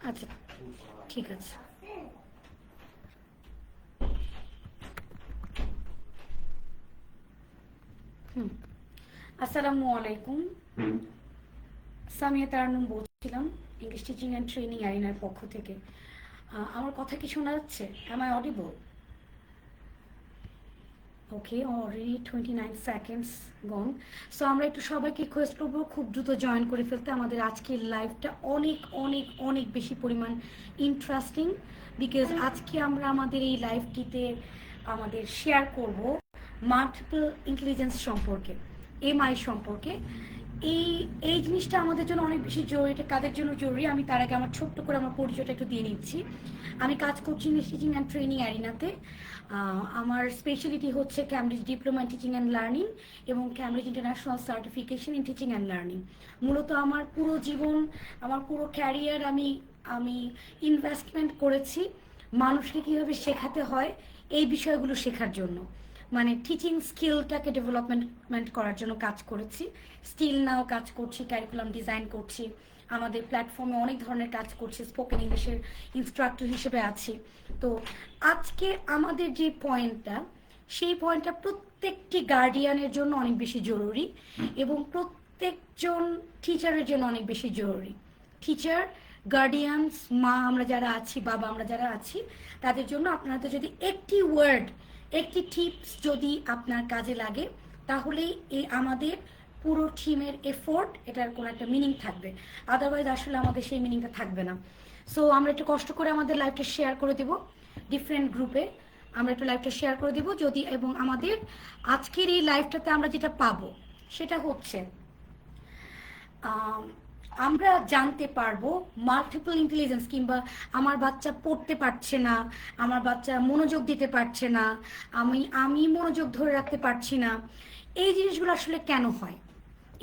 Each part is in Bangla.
আচ্ছা ঠিক আছে। আসসালামু আলাইকুম, সামিয়া তারান্নুম বলছিলাম ইংলিশ টিচিং অ্যান্ড ট্রেনিং অ্যারিনার পক্ষ থেকে। আমার কথা কি শোনা যাচ্ছে? Am I audible? Okay, already 29 seconds gone. So আমরা একটু সবাইকে রিকোয়েস্ট করবো খুব দ্রুত জয়েন করে ফেলতে। আমাদের আজকের লাইভটা অনেক অনেক অনেক বেশি পরিমাণ ইন্টারেস্টিং, বিকজ আজকে আমরা আমাদের এই লাইভটিতে আমাদের শেয়ার করব মাল্টিপল ইন্টেলিজেন্স সম্পর্কে, এমআই সম্পর্কে। এই জিনিসটা আমাদের জন্য অনেক বেশি জরুরি। এটা কাদের জন্য জরুরি আমি তার আগে আমার ছোট্ট করে আমার পরিচয়টা একটু দিয়ে নিচ্ছি। আমি কাজ করছি ইংলিশ টিচিং অ্যান্ড ট্রেনিং অ্যারিনাতে। আমার স্পেশালিটি হচ্ছে Cambridge diploma in teaching and learning এবং Cambridge international certification in teaching and learning. মূলত আমার পুরো জীবন, আমার পুরো ক্যারিয়ার আমি ইনভেস্টমেন্ট করেছি মানুষকে কীভাবে শেখাতে হয় এই বিষয়গুলো শেখার জন্য, মানে টিচিং স্কিলটাকে ডেভেলপমেন্ট করার জন্য কাজ করেছি। স্টিল নাও কাজ করছি, ক্যারিকুলাম ডিজাইন করছি, আমাদের প্ল্যাটফর্মে অনেক ধরনের কাজ করছি, স্পোকেন ইংলিশের ইনস্ট্রাক্টর হিসেবে আছি। তো আজকে আমাদের যে পয়েন্টটা, সেই পয়েন্টটা প্রত্যেকটি গার্ডিয়ানের জন্য অনেক বেশি জরুরি এবং প্রত্যেকজন টিচারের জন্য অনেক বেশি জরুরি। টিচার, গার্ডিয়ানস, মা আমরা যারা আছি, বাবা আমরা যারা আছি, তাদের জন্য আপনাদের যদি একটি ওয়ার্ড, একটি টিপস যদি আপনার কাজে লাগে, তাহলেই এই আমাদের পুরো টিমের এফোর্ট, এটার কোনো একটা মিনিং থাকবে। আদারওয়াইজ আসলে আমাদের সেই মিনিংটা থাকবে না। সো আমরা একটু কষ্ট করে আমাদের লাইভটা শেয়ার করে দেব ডিফারেন্ট গ্রুপে। আমরা একটু লাইভটা শেয়ার করে দেব যদি, এবং আমাদের আজকের এই লাইভটাতে আমরা যেটা পাবো সেটা হচ্ছে আমরা জানতে পারবো মাল্টিপল ইন্টেলিজেন্স, কিংবা আমার বাচ্চা পড়তে পারছে না, আমার বাচ্চা মনোযোগ দিতে পারছে না, আমি মনোযোগ ধরে রাখতে পারছি না, এই জিনিসগুলো আসলে কেন হয়,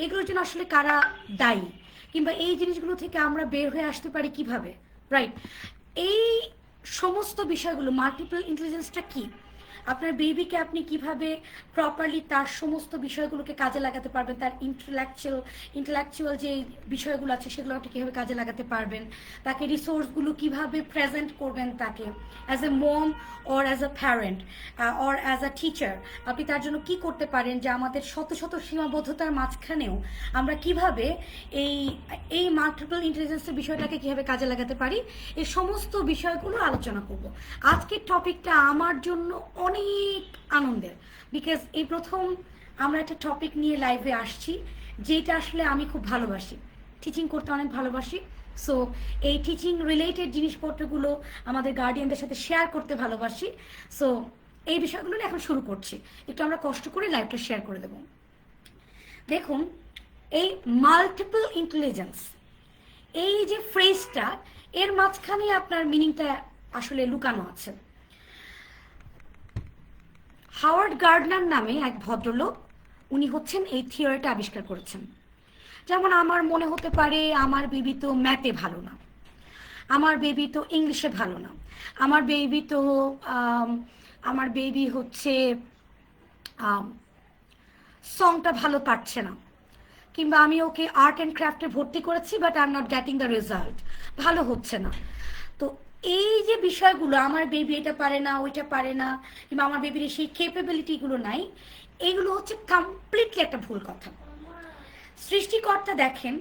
এগুলোর জন্য আসলে কারা দায়ী, কিংবা এই জিনিসগুলো থেকে আমরা বের হয়ে আসতে পারি কিভাবে, রাইট? এই সমস্ত বিষয়গুলো, মাল্টিপল ইন্টেলিজেন্সটা কি, আপনার বেবিকে আপনি কিভাবে প্রপারলি তার সমস্ত বিষয়গুলোকে কাজে লাগাতে পারবেন, তার ইন্টেলেকচুয়াল যে বিষয়গুলো আছে সেগুলো আপনি কীভাবে কাজে লাগাতে পারবেন, তাকে রিসোর্সগুলো কিভাবে প্রেজেন্ট করবেন, তাকে as a mom or as a parent or as a teacher আপনি তার জন্য কি করতে পারেন, যে আমাদের শত শত সীমাবদ্ধতার মাঝখানেও আমরা কিভাবে এই মাল্টিপল ইন্টেলিজেন্সের বিষয়টাকে কিভাবে কাজে লাগাতে পারি, এই সমস্ত বিষয়গুলো আলোচনা করব। আজকের টপিকটা আমার জন্য অনেক আনন্দের, বিকজ এই প্রথম আমরা একটা টপিক নিয়ে লাইভে আসছি যেটা আসলে আমি খুব ভালোবাসি, টিচিং করতে অনেক ভালোবাসি। সো এই টিচিং রিলেটেড জিনিসপত্রগুলো আমাদের গার্ডিয়ানদের সাথে শেয়ার করতে ভালোবাসি। সো এই বিষয়গুলো নিয়ে এখন শুরু করছি, একটু আমরা কষ্ট করে লাইভটা শেয়ার করে দেব। দেখুন, এই মাল্টিপল ইন্টেলিজেন্স, এই যে ফ্রেজটা, এর মাঝখানে আপনার মিনিংটা আসলে লুকানো আছে। হাওয়ার্ড গার্ডনার নামে এক ভদ্রলোক, উনি হচ্ছেন এই থিওরিটা আবিষ্কার করেছেন। যেমন আমার মনে হতে পারে আমার বেবি তো ম্যাথে ভালো না, আমার বেবি তো ইংলিশে ভালো না, আমার বেবি হচ্ছে সংটা ভালো পারছে না, কিংবা আমি ওকে আর্ট অ্যান্ড ক্রাফটে ভর্তি করেছি but I am not getting the result, ভালো হচ্ছে না। তো এই যে বিষয়গুলো, আমার বেবি এটা পারে না, ওইটা পারে না, কিংবা আমার বেবির সেই ক্যাপাবিলিটিগুলো নাই, এইগুলো হচ্ছে কমপ্লিটলি একটা ভুল কথা। সৃষ্টিকর্তা দেখেন,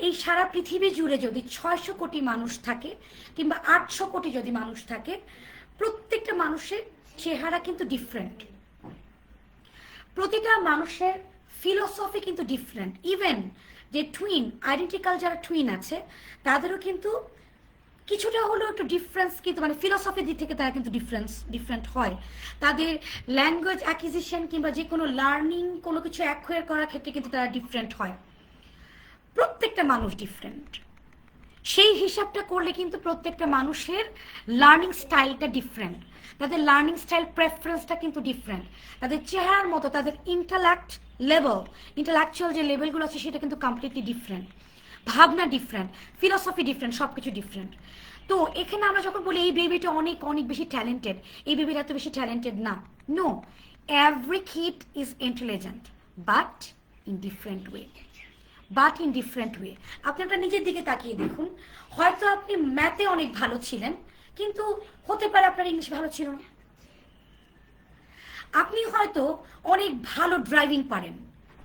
এই সারা পৃথিবী জুড়ে যদি 600 কোটি মানুষ থাকে কিংবা 800 কোটি যদি মানুষ থাকে, প্রত্যেকটা মানুষের চেহারা কিন্তু ডিফারেন্ট, প্রতিটা মানুষের ফিলোসফি কিন্তু ডিফারেন্ট। ইভেন যে টুইন, আইডেন্টিক্যাল যারা টুইন আছে, তাদেরও কিন্তু কিছুটা হলেও একটু ডিফারেন্স, কিন্তু মানে ফিলোসফির দিক থেকে তারা কিন্তু ডিফারেন্ট হয়। তাদের ল্যাঙ্গুয়েজ অ্যাকুইজিশন কিংবা যে কোনো লার্নিং, কোনো কিছু অ্যাকোয়ার করার ক্ষেত্রে কিন্তু তারা ডিফারেন্ট হয়। প্রত্যেকটা মানুষ ডিফারেন্ট, সেই হিসাবটা করলে কিন্তু প্রত্যেকটা মানুষের লার্নিং স্টাইলটা ডিফারেন্ট, তাদের লার্নিং স্টাইল প্রেফারেন্সটা কিন্তু ডিফারেন্ট, তাদের চেহারার মতো তাদের ইন্টালেকচুয়াল যে লেভেলগুলো আছে সেটা কিন্তু কমপ্লিটলি ডিফারেন্ট, ভাবনা ডিফারেন্ট, ফিলোসফি ডিফারেন্ট, সব কিছু ডিফারেন্ট। তো এখানে আমরা যখন বলি এই বেবিটা অনেক অনেক বেশি ট্যালেন্টেড, এই বেবিটা এত বেশি ট্যালেন্টেড না, no, every kid is intelligent but in different way. But in different way. আপনি আপনার নিজের দিকে তাকিয়ে দেখুন, হয়তো আপনি ম্যাথে অনেক ভালো ছিলেন, কিন্তু হতে পারে আপনার ইংলিশ ভালো ছিল না। আপনি হয়তো অনেক ভালো ড্রাইভিং পারেন,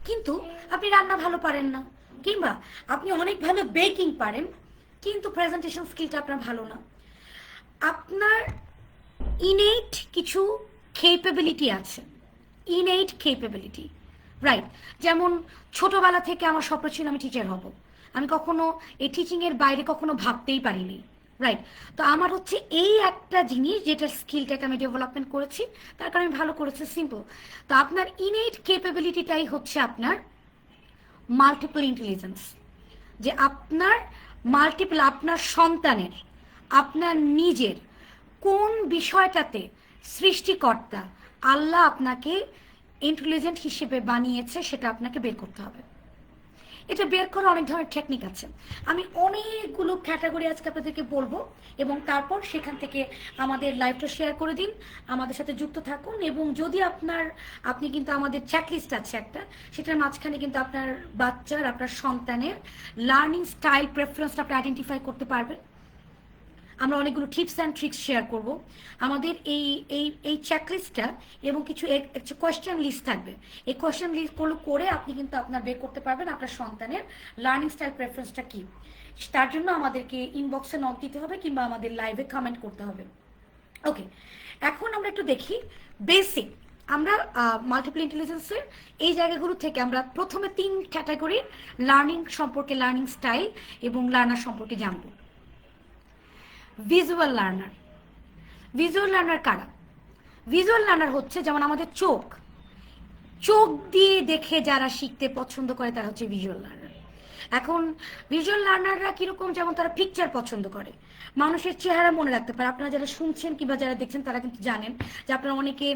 কিন্তু আপনি রান্না ভালো পারেন না। কিংবা আপনি অনেক ভালো বেকিং পারেন, কিন্তু প্রেজেন্টেশন স্কিলটা আপনার ভালো না। আপনার ইনেট কিছু কেপেবিলিটি আছে, ইনেট কেপেবিলিটি, রাইট? যেমন ছোটবেলা থেকে আমার স্বপ্ন ছিল আমি টিচার হব। আমি কখনো এই টিচিংয়ের বাইরে কখনো ভাবতেই পারিনি, রাইট? তো আমার হচ্ছে এই একটা জিনিস যেটার স্কিলটাকে আমি ডেভেলপমেন্ট করেছি, তার কারণে আমি ভালো করেছি, সিম্পল। তো আপনার ইনেট কেপেবিলিটিটাই হচ্ছে আপনার মাল্টিপল ইন্টেলিজেন্স, যে আপনার মাল্টিপল, আপনার সন্তানের, আপনার নিজের কোন বিষয়টাতে সৃষ্টিকর্তা আল্লাহ আপনাকে ইন্টেলিজেন্ট হিসেবে বানিয়েছে সেটা আপনাকে বের করতে হবে। এটা বের করার অনেক ধরনের টেকনিক আছে, আমি অনেকগুলো ক্যাটাগরি আজকে আপনাদেরকে বলবো, এবং তারপর সেখান থেকে আমাদের লাইভটা শেয়ার করে দিন, আমাদের সাথে যুক্ত থাকুন। এবং যদি আপনি কিন্তু আমাদের চেকলিস্ট আছে একটা, সেটার মাঝখানে কিন্তু আপনার বাচ্চার, আপনার সন্তানের লার্নিং স্টাইল প্রেফারেন্সটা আপনি আইডেন্টিফাই করতে পারবেন। আমরা অনেকগুলো টিপস অ্যান্ড ট্রিক্স শেয়ার করব। আমাদের এই এই এই চেকলিস্টটা এবং কিছু কোয়েশ্চেন লিস্ট থাকবে, এই কোয়েশ্চেন লিস্টগুলো করে আপনি কিন্তু আপনার বের করতে পারবেন আপনার সন্তানের লার্নিং স্টাইল প্রেফারেন্সটা কী। তার জন্য আমাদেরকে ইনবক্সে নক দিতে হবে কিংবা আমাদের লাইভে কমেন্ট করতে হবে। ওকে, এখন আমরা একটু দেখি বেসিক, আমরা মাল্টিপল ইন্টেলিজেন্সের এই জায়গাগুলো থেকে আমরা প্রথমে 3 ক্যাটাগরির লার্নিং সম্পর্কে, লার্নিং স্টাইল এবং লার্নার সম্পর্কে জানবো। Visual learner. ভিজুয়াল লার্নার কারা? ভিজুয়াল লার্নার হচ্ছে যেমন আমাদের চোখ, চোখ দিয়ে দেখে যারা শিখতে পছন্দ করে তারা হচ্ছে ভিজুয়াল লার্নার। এখন ভিজুয়াল লার্নাররা কিরকম, যেমন তারা পিকচার পছন্দ করে, মানুষের চেহারা মনে রাখতে পারে। আপনারা যারা শুনছেন কিংবা যারা দেখছেন তারা কিন্তু জানেন যে আপনারা অনেকে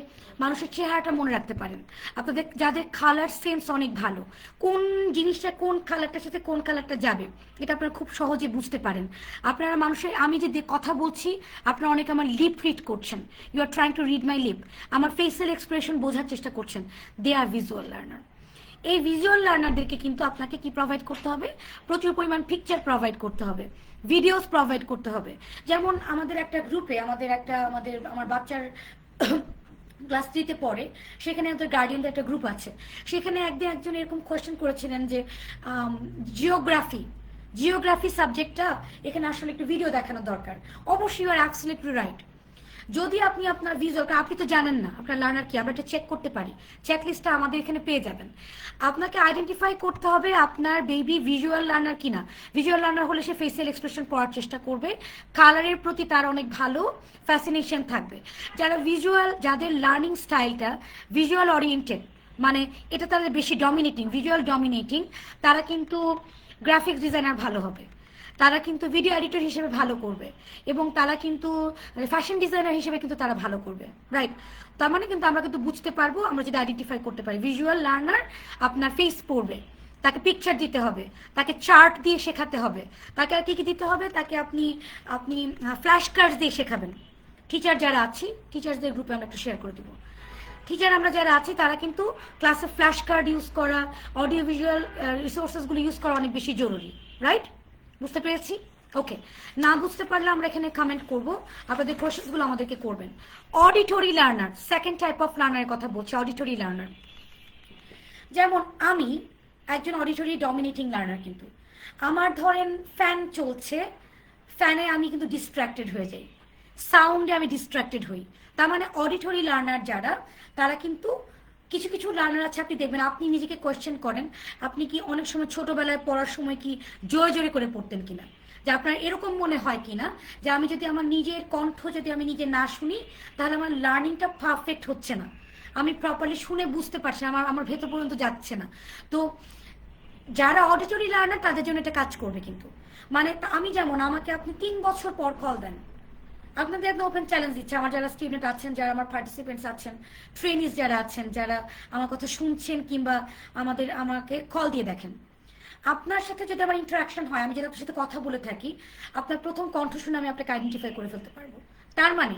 মানুষের চেহারাটা মনে রাখতে পারেন। আপনাদের যাদের কালার সেন্স অনেক ভালো, কোন জিনিসটা কোন কালারটার সাথে কোন কালারটা যাবে এটা আপনারা খুব সহজে বুঝতে পারেন। আপনারা মানুষের, আমি যে কথা বলছি আপনারা অনেকে আমার লিপ রিড করছেন, you are trying to read my lip, আমার ফেসিয়াল এক্সপ্রেশন বোঝার চেষ্টা করছেন, দে আর ভিজুয়াল লার্নার। এই ভিজুয়াল লার্নারদেরকে কিন্তু আপনাকে কি প্রোভাইড করতে হবে? প্রচুর পরিমাণ পিকচার প্রোভাইড করতে হবে, ভিডিওস প্রোভাইড করতে হবে। যেমন আমাদের একটা গ্রুপে, আমার বাচ্চার ক্লাস 3-তে পড়ে, সেখানে আমাদের গার্ডিয়ানদের একটা গ্রুপ আছে, সেখানে একজন এরকম কোয়েশ্চেন করেছিলেন যে জিওগ্রাফি সাবজেক্টটা এখানে আসলে একটু ভিডিও দেখানো দরকার। অবশ্যই ইউ আর অ্যাবসলিউটলি রাইট। যদি আপনি আপনার ভিজুয়াল, আপনি তো জানেন না আপনার লার্নার কি, আমরা এটা চেক করতে পারি, চেকলিস্টটা আমাদের এখানে পেয়ে যাবেন। আপনাকে আইডেন্টিফাই করতে হবে আপনার বেবি ভিজুয়াল লার্নার কিনা। ভিজুয়াল লার্নার হলে সে ফেসিয়াল এক্সপ্রেশন পড়ার চেষ্টা করবে, কালারের প্রতি তার অনেক ভালো ফ্যাসিনেশন থাকবে। যাদের লার্নিং স্টাইলটা ভিজুয়াল ওরিয়েন্টেড, মানে এটা তাদের বেশি ডমিনেটিং, ভিজুয়াল ডমিনেটিং, তারা কিন্তু গ্রাফিক্স ডিজাইনার ভালো হবে, তারা কিন্তু ভিডিও এডিটর হিসেবে ভালো করবে, এবং তারা কিন্তু ফ্যাশন ডিজাইনার হিসেবে কিন্তু তারা ভালো করবে, রাইট? তার মানে কিন্তু আমরা কিন্তু বুঝতে পারবো, আমরা যদি আইডেন্টিফাই করতে পারি ভিজুয়াল লার্নার আপনার ফেস পড়বে, তাকে পিকচার দিতে হবে, তাকে চার্ট দিয়ে শেখাতে হবে, তাকে আর কি দিতে হবে, তাকে আপনি ফ্ল্যাশ কার্ডস দিয়ে শেখাবেন। টিচার যারা আছি, টিচার্সদের গ্রুপে আমরা একটু শেয়ার করে দেবো। টিচার আমরা যারা আছি তারা কিন্তু ক্লাসে ফ্ল্যাশ কার্ড ইউজ করা, অডিও ভিজুয়াল রিসোর্সেসগুলো ইউজ করা অনেক বেশি জরুরি, রাইট? বুঝতে পেরেছি? ওকে, না বুঝতে পারলে আমরা এখানে কমেন্ট করব, আপনাদের কোশ্চেনগুলো আমাদেরকে করবেন। Auditory learner, second type of লার্নারের কথা বলছি, অডিটরি লার্নার। যেমন আমি একজন অডিটরি ডমিনেটিং লার্নার, কিন্তু আমার ধরেন ফ্যান চলছে, ফ্যানে আমি কিন্তু ডিস্ট্র্যাক্টেড হয়ে যাই, সাউন্ডে আমি ডিস্ট্র্যাক্টেড হই। তার মানে অডিটরি লার্নার যারা, তারা কিন্তু কিছু কিছু লার্নার আছে, আপনি দেখবেন, আপনি নিজেকে কোয়েশ্চেন করেন, আপনি কি অনেক সময় ছোটবেলায় পড়ার সময় কি জোরে জোরে করে পড়তেন কিনা, যে আপনার এরকম মনে হয় কিনা যে আমি যদি আমার নিজের কণ্ঠ যদি আমি নিজে না শুনি তাহলে আমার লার্নিংটা পারফেক্ট হচ্ছে না, আমি প্রপারলি শুনে বুঝতে পারছি না, আমার ভেতর পর্যন্ত যাচ্ছে না। তো যারা অডিটরি লার্নার তাদের জন্য এটা কাজ করবে কিন্তু, মানে আমি যেমন, আমাকে আপনি 3 বছর পর কল দেন, আপনাদের একদম ওপেন চ্যালেঞ্জ দিচ্ছে, আমার যারা স্টুডেন্ট আছেন, যারা আমার পার্টিসিপেন্টস আছেন, ট্রেনিস যারা আছেন, যারা আমার কথা শুনছেন কিংবা আমাকে কল দিয়ে দেখেন, আপনার সাথে যদি আমার ইন্টারাকশন হয়, আমি যদি আপনার সাথে কথা বলে থাকি, আপনার প্রথম কণ্ঠ শুনে আমি আপনাকে আইডেন্টিফাই করে ফেলতে পারবো। তার মানে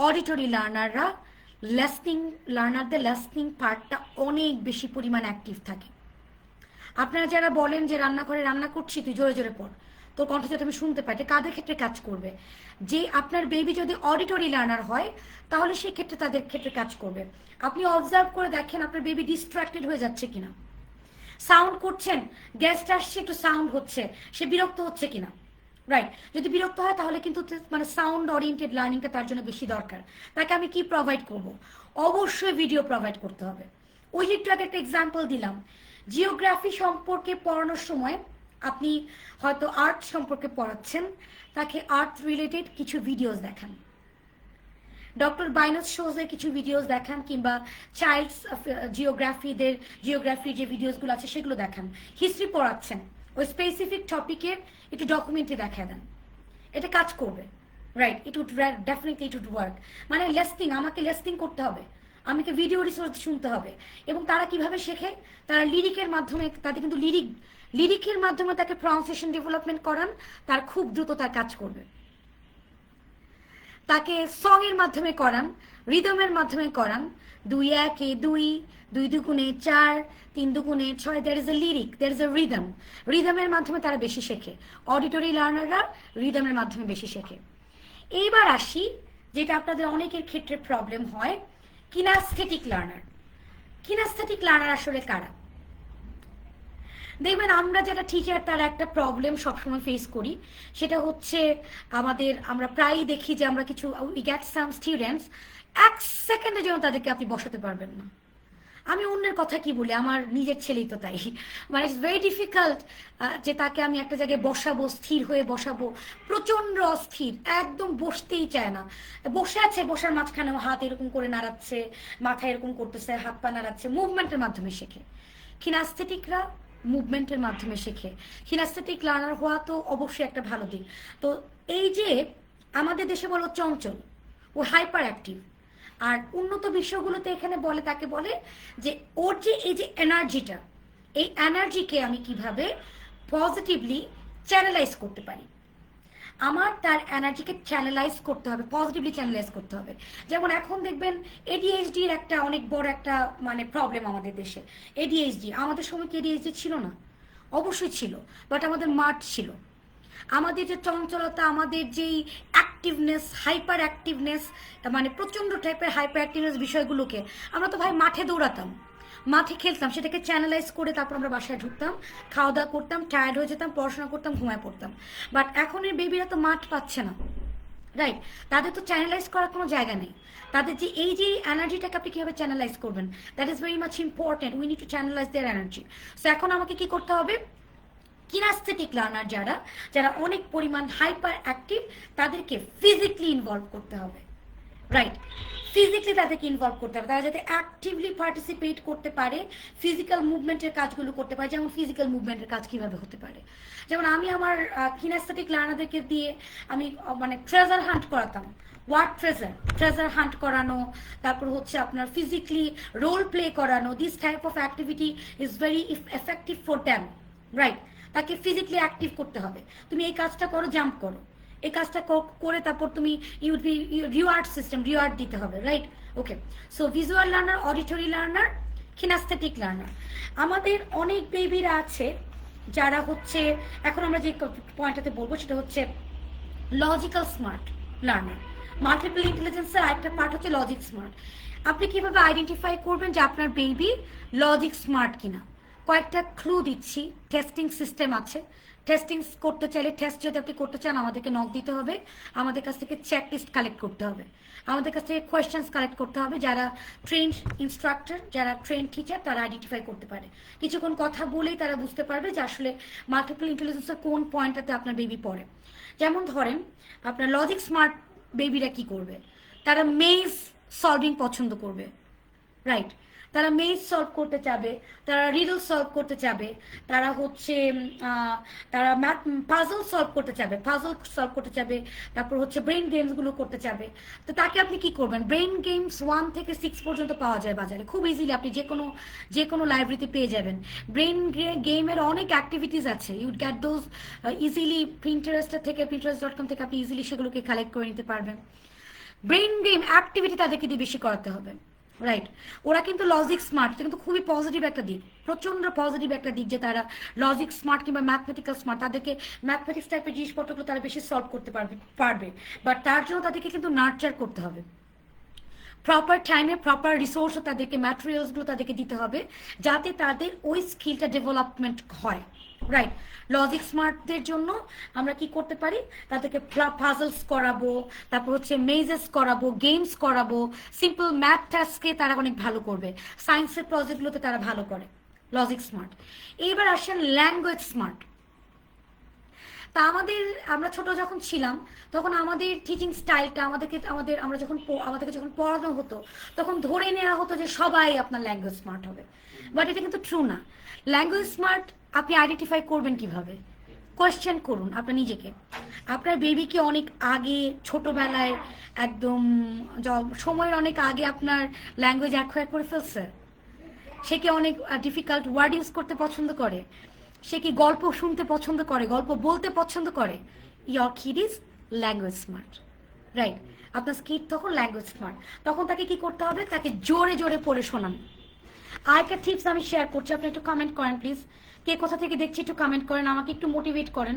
অডিটরি লার্নাররা লার্নারদের লিসনিং পার্টটা অনেক বেশি পরিমাণ অ্যাক্টিভ থাকে। আপনারা যারা বলেন যে রান্নাঘরে রান্না করছি তুই জোরে জোরে পড়, তোর কণ্ঠ যাতে আমি শুনতে পাই, কাদের ক্ষেত্রে কাজ করবে? যে আপনার বেবি যদি অডিটরি লার্নার হয় তাহলে সেই ক্ষেত্রে তাদের ক্ষেত্রে কাজ করবে। আপনি অবজার্ভ করে দেখেন আপনার বেবি ডিস্ট্রাক্টেড হয়ে যাচ্ছে কিনা, সাউন্ড করছেন, গেস্ট আসছে একটু সাউন্ড হচ্ছে, সে বিরক্ত হচ্ছে কিনা। রাইট, যদি বিরক্ত হয় তাহলে কিন্তু মানে সাউন্ড ওরিয়েন্টেড লার্নিংটা তার জন্য বেশি দরকার। তাকে আমি কি প্রোভাইড করব? অবশ্যই ভিডিও প্রোভাইড করতে হবে। ওই যে একটু আগে একটা এক্সাম্পল দিলাম, জিওগ্রাফি সম্পর্কে পড়ানোর সময় আপনি হয়তো আর্ট সম্পর্কে পড়াচ্ছেন, তাকে আর্ট রিলেটেড কিছু ভিডিওস দেখান, ডক্টর বাইনাস শোজের কিছু ভিডিওস দেখান, কিংবা চাইল্ডস জিওগ্রাফির যে ভিডিওসগুলো আছে সেগুলো দেখান। হিস্ট্রি পড়াচ্ছেন, ওই স্পেসিফিক টপিকের একটু ডকুমেন্টারি দেখা দেন, এটা কাজ করবে। Right, it would definitely it would work. মানে লেসনিং, আমাকে লেসনিং করতে হবে, আমাকে ভিডিও রিসোর্স শুনতে হবে। এবং তারা কিভাবে শেখে? তারা লিরিকের মাধ্যমে, তাদের কিন্তু লিরিকের মাধ্যমে তাকে প্রনাউন্সিয়েশন ডেভেলপমেন্ট করান, তার খুব দ্রুত তার কাজ করবে। তাকে সং এর মাধ্যমে করান, রিদমের মাধ্যমে করান, 2 1 2, 2 2 4, 3 2 6, there is a lyric, there is a rhythm. রিদমের মাধ্যমে তারা বেশি শেখে, অডিটরি লার্নাররা রিদমের মাধ্যমে বেশি শেখে। এইবার আসি যেটা আপনাদের অনেকের ক্ষেত্রে প্রবলেম হয়, কিনাস্থেটিক লার্নার। কিনাস্থেটিক লার্নার আসলে কারা? দেখবেন আমরা যারা টিচার তার একটা প্রবলেম সবসময় ফেস করি, সেটা হচ্ছে আমরা প্রায়ই দেখি যে আমরা কিছু উই গেট সাম স্টুডেন্টস 1 সেকেন্ডের জন্য তাদেরকে আপনি বসাতে পারবেন না। আমি অন্যের কথা কি বলি, আমার নিজের ছেলেই তো তাই। মানে ইটস ভেরি ডিফিকাল্ট যে তাকে আমি একটা জায়গায় বসাবো, স্থির হয়ে বসাবো, প্রচন্ড অস্থির, একদম বসতেই চায় না। বসে আছে, বসার মাঝখানে হাত এরকম করে নাড়াচ্ছে, মাথা এরকম করতেছে, হাত পা নাড়াচ্ছে, মুভমেন্টের মাধ্যমে শেখে। কিনাস্থেটিকরা মুভমেন্টের মাধ্যমে শেখে। কিনাস্থেটিক লার্নার হওয়া তো অবশ্যই একটা ভালো দিক। তো এই যে আমাদের দেশে বলো চঞ্চল, ও হাইপার অ্যাক্টিভ, আর উন্নত বিশ্বগুলোতে এখানে বলে, তাকে বলে যে ওর যে এই যে এনার্জিটা, এই এনার্জিকে আমি কিভাবে পজিটিভলি চ্যানেলাইজ করতে পারি। আমার তার এনার্জিকে চ্যানেলাইজ করতে হবে, পজিটিভলি চ্যানেলাইজ করতে হবে। যেমন এখন দেখবেন এডিএইচডির একটা অনেক বড় একটা মানে প্রবলেম আমাদের দেশে। এডিএইচডি, আমাদের সময় কি এডিএইচডি ছিল না? অবশ্যই ছিল, বাট আমাদের মাঠ ছিল। আমাদের যে চঞ্চলতা, আমাদের যেই অ্যাক্টিভনেস, হাইপার অ্যাক্টিভনেস, মানে প্রচণ্ড টাইপের হাইপার অ্যাক্টিভনেস বিষয়গুলোকে আমরা তো ভাই মাঠে দৌড়াতাম, মাঠে খেলতাম, সেটাকে চ্যানেলাইজ করে তারপর আমরা বাসায় ঢুকতাম, খাওয়া দাওয়া করতাম, টায়ার্ড হয়ে যেতাম, পড়াশোনা করতাম, ঘুমায় পড়তাম। বাট এখনের বেবিরা তো মাঠ পাচ্ছে না। রাইট, তাদের তো চ্যানেলাইজ করার কোনো জায়গা নেই। তাদের যে এই যে এনার্জিটাকে আপনি কীভাবে চ্যানেলাইজ করবেন, that is very much important. We need to channelise their energy. So এখন আমাকে কি করতে হবে? কিনাস্থেটিক লার্নার যারা অনেক পরিমাণ হাইপার অ্যাক্টিভ, তাদেরকে ফিজিক্যালি ইনভলভ করতে হবে। রাইট, ফিজিক্যালি তাদেরকে ইনভলভ করতে হবে, তারা যাতে অ্যাক্টিভলি পার্টিসিপেট করতে পারে, ফিজিক্যাল মুভমেন্টের কাজগুলো করতে পারে। যেমন ফিজিক্যাল মুভমেন্টের কাজ কীভাবে হতে পারে, যেমন আমি আমার কিনাস্থেটিক লার্নারদেরকে দিয়ে আমি মানে ট্রেজার হান্ট করাতাম, ওয়ার্ড ট্রেজার হান্ট করানো, তারপর হচ্ছে আপনার ফিজিক্যালি রোল প্লে করানো। This type of activity is very effective for them. Right, তাকে ফিজিক্যালি অ্যাক্টিভ করতে হবে। তুমি এই কাজটা করো, জাম্প করো, এই কাজটা করে তারপর তুমি রিওয়ার্ড সিস্টেম, রিওয়ার্ড দিতে হবে। Right, okay. So visual learner, auditory learner, kinaesthetic learner. আমাদের অনেক বেবিরা আছে যারা হচ্ছে, এখন আমরা যে পয়েন্টটাতে বলবো সেটা হচ্ছে লজিক্যাল স্মার্ট লার্নার। মাল্টিপল ইন্টেলিজেন্সের আরেকটা পার্ট হচ্ছে লজিক স্মার্ট। আপনি কিভাবে আইডেন্টিফাই করবেন যে আপনার বেবি লজিক স্মার্ট কিনা? কয়েকটা ক্লু দিচ্ছি। টেস্টিং সিস্টেম আছে, টেস্টিং করতে চাইলে, টেস্ট যদি আপনি করতে চান আমাদেরকে নক দিতে হবে, আমাদের কাছ থেকে চেক লিস্ট কালেক্ট করতে হবে, আমাদের কাছ থেকে কোয়েশ্চেন্স কালেক্ট করতে হবে। যারা ট্রেন্ড ইনস্ট্রাক্টর, যারা ট্রেন্ড টিচার, তারা আইডেন্টিফাই করতে পারে। কিছুক্ষণ কথা বলেই তারা বুঝতে পারবে যে আসলে মাল্টিপল ইন্টেলিজেন্সের কোন পয়েন্টটাতে আপনার বেবি পড়ে। যেমন ধরেন আপনার লজিক স্মার্ট বেবিরা কি করবে? তারা মেজ সলভিং পছন্দ করবে। রাইট, তারা মেজ সলভ করতে চাবে, তারা রিডল সলভ করতে চাবে, তারা হচ্ছে তারা পাজল সলভ করতে চাবে, তারপর হচ্ছে ব্রেন গেমসগুলো করতে চাবে। তো তাকে আপনি কি করবেন? ব্রেন গেমস 1 থেকে 6 পর্যন্ত পাওয়া যায় বাজারে, খুব ইজিলি আপনি যে কোনো লাইব্রেরিতে পেয়ে যাবেন। ব্রেন গেমের অনেক অ্যাক্টিভিটিস আছে, ইউড গেট দোজ ইজিলি Pinterest.com থেকে আপনি ইজিলি সেগুলোকে কালেক্ট করে নিতে পারবেন। ব্রেন গেম অ্যাক্টিভিটি তাদেরকে দিয়ে বেশি করাতে হবে। রাইট, ওরা কিন্তু লজিক স্মার্ট, এটা কিন্তু খুবই পজিটিভ একটা দিক, প্রচন্ড পজিটিভ একটা দিক যে তারা লজিক স্মার্ট কিংবা ম্যাথমেটিক্যাল স্মার্ট, তাদেরকে ম্যাথমেটিক্স টাইপের জিনিসপত্রগুলো তারা বেশি সলভ করতে পারবে। বাট তার জন্য তাদেরকে কিন্তু নার্চার করতে হবে, প্রপার টাইমে প্রপার রিসোর্সও তাদেরকে, ম্যাটেরিয়ালসগুলো তাদেরকে দিতে হবে, যাতে তাদের ওই স্কিলটা ডেভেলপমেন্ট হয়। রাইট, লজিক স্মার্টদের জন্য আমরা কি করতে পারি, তাদেরকে পাজলস করাবো, তারপর হচ্ছে মেজেস করাবো, গেমস করাবো, সিম্পল ম্যাথ টাস্কে তারা অনেক ভালো করবে, সায়েন্সের প্রজেক্টগুলোতে তারা ভালো করে, লজিক স্মার্ট। এইবার আসেন ল্যাঙ্গুয়েজ স্মার্ট। তা আমরা ছোট যখন ছিলাম তখন আমাদের টিচিং স্টাইলটা আমাদেরকে যখন পড়ানো হতো তখন ধরে নেওয়া হতো যে সবাই আপনার ল্যাঙ্গুয়েজ স্মার্ট হবে, বাট এটা কিন্তু ট্রু না। ল্যাঙ্গুয়েজ স্মার্ট আপনি আইডেন্টিফাই করবেন কিভাবে? কোয়েশ্চেন করুন আপনার নিজেকে, আপনার বেবিকে অনেক আগে ছোটবেলায় একদম সময়ের অনেক আগে আপনার ল্যাঙ্গুয়েজ অ্যাকোয়ার করে ফেলছে, সে কি অনেক ডিফিকাল্ট ওয়ার্ড ইউজ করতে পছন্দ করে, সে কি গল্প শুনতে পছন্দ করে, গল্প বলতে পছন্দ করে, your kid is language smart. Right, আপনার কিড তখন ল্যাঙ্গুয়েজ স্মার্ট, তখন তাকে কি করতে হবে, তাকে জোরে জোরে পড়ে শোনান। আরেকটা টিপস আমি শেয়ার করছি, আপনি একটু কমেন্ট করেন প্লিজ, কে কোথা থেকে দেখছি একটু কমেন্ট করেন, আমাকে একটু মোটিভেট করেন।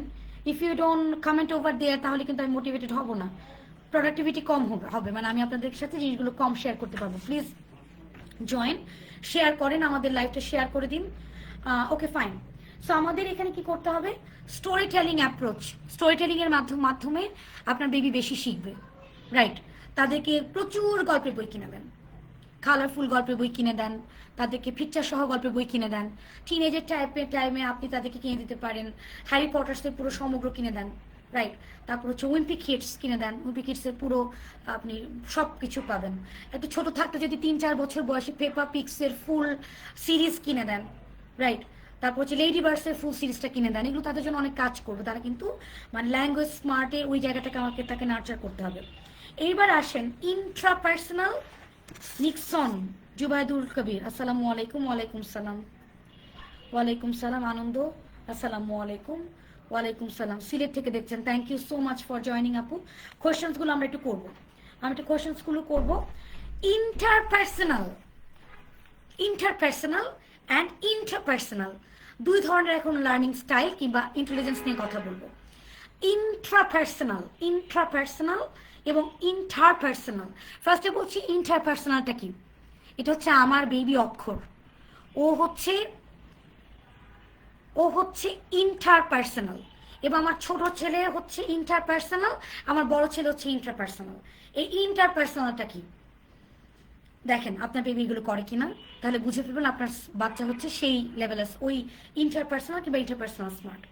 If you don't comment over there তাহলে কিন্তু আমি মোটিভেটেড হব না, প্রোডাক্টিভিটি কম হবে, মানে আমি আপনাদের সাথে জিনিসগুলো কম শেয়ার করতে পারবো। প্লিজ জয়েন, শেয়ার করেন, আমাদের লাইভটা শেয়ার করে দিন। Okay fine. সো আমাদের এখানে কি করতে হবে, story telling approach, story telling এর মাধ্যমে আপনার বেবি বেশি শিখবে। রাইট, তাদেরকে প্রচুর গল্পের বই কিনে দেন, কালারফুল গল্পের বই কিনে দেন, তাদেরকে পিকচার সহ গল্পের বই কিনে দেন। টিনেজের টাইমে আপনি তাদেরকে কিনে দিতে পারেন হ্যারি পটার্সের পুরো সমগ্র কিনে দেন। রাইট, তারপর হচ্ছে উইম্পি কিডস কিনে দেন, উইম্পি কিডসের পুরো আপনি সব কিছু পাবেন। একটু ছোট থাকতে যদি 3-4 বছর বয়সে পেপা পিক্সের ফুল সিরিজ কিনে দেন। রাইট, তারপর হচ্ছে লেডি বার্ডসের ফুল সিরিজটা কিনে দেন, এগুলো তাদের জন্য অনেক কাজ করবে, তারা কিন্তু মানে ল্যাঙ্গুয়েজ স্মার্টের ওই জায়গাটাকে তাকে নার্চার করতে হবে। এইবার আসেন ইন্ট্রাপার্সোনাল নিক্সন জুবাইদুল কবির, আসসালামু আলাইকুম। ওয়ালাইকুম সালাম। ওয়ালাইকুম সালাম আনন্দ, আসসালামু আলাইকুম। ওয়ালাইকুম সালাম, সিলেট থেকে দেখছেন, thank you so much for joining আপু। কোয়েশ্চেন্সগুলো আমরা একটু করবো, করবো। ইন্টারপার্সোনাল অ্যান্ড ইন্ট্রাপার্সোনাল দুই ধরনের এখন লার্নিং স্টাইল কিংবা ইন্টেলিজেন্স নিয়ে কথা বলবো। ইন্ট্রাপার্সোনাল এবং ইন্টারপার্সোনাল। ফার্স্টে বলছি ইন্টারপার্সোনালটা কি, এটা হচ্ছে আমার বেবি অক্ষর, ও হচ্ছে ইন্টারপার্সোনাল, এবং আমার ছোট ছেলে হচ্ছে ইন্টারপার্সোনাল, আমার বড় ছেলে হচ্ছে ইন্টারপার্সোনাল। এই ইন্টারপার্সোনালটা কি দেখেন আপনার বেবি এগুলো করে কিনা, তাহলে বুঝে ফেলবেন আপনার বাচ্চা হচ্ছে সেই লেভেলের ওই ইন্টারপার্সোনাল কিংবা ইন্টারপার্সোনাল স্মার্ট।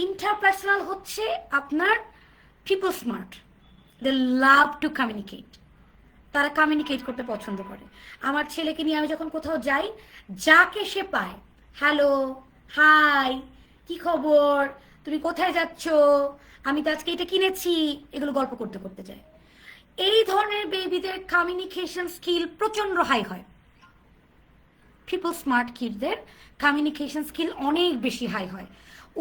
ইন্টারপার্সোনাল হচ্ছে আপনার people smart, they love to communicate, তারা কমিউনিকেট করতে পছন্দ করে। আমার ছেলেকে নিয়ে আমি যখন কোথাও যাই, যাকে সে পায়, হ্যালো, হাই, কি খবর, তুমি কোথায় যাচ্ছ, আমি তো আজকে এটা কিনেছি, এগুলো গল্প করতে করতে যায়। এই ধরনের বেবিদের কমিউনিকেশন স্কিল প্রচন্ড হাই হয়। পিপল স্মার্ট কিডদের কমিউনিকেশন স্কিল অনেক বেশি হাই হয়।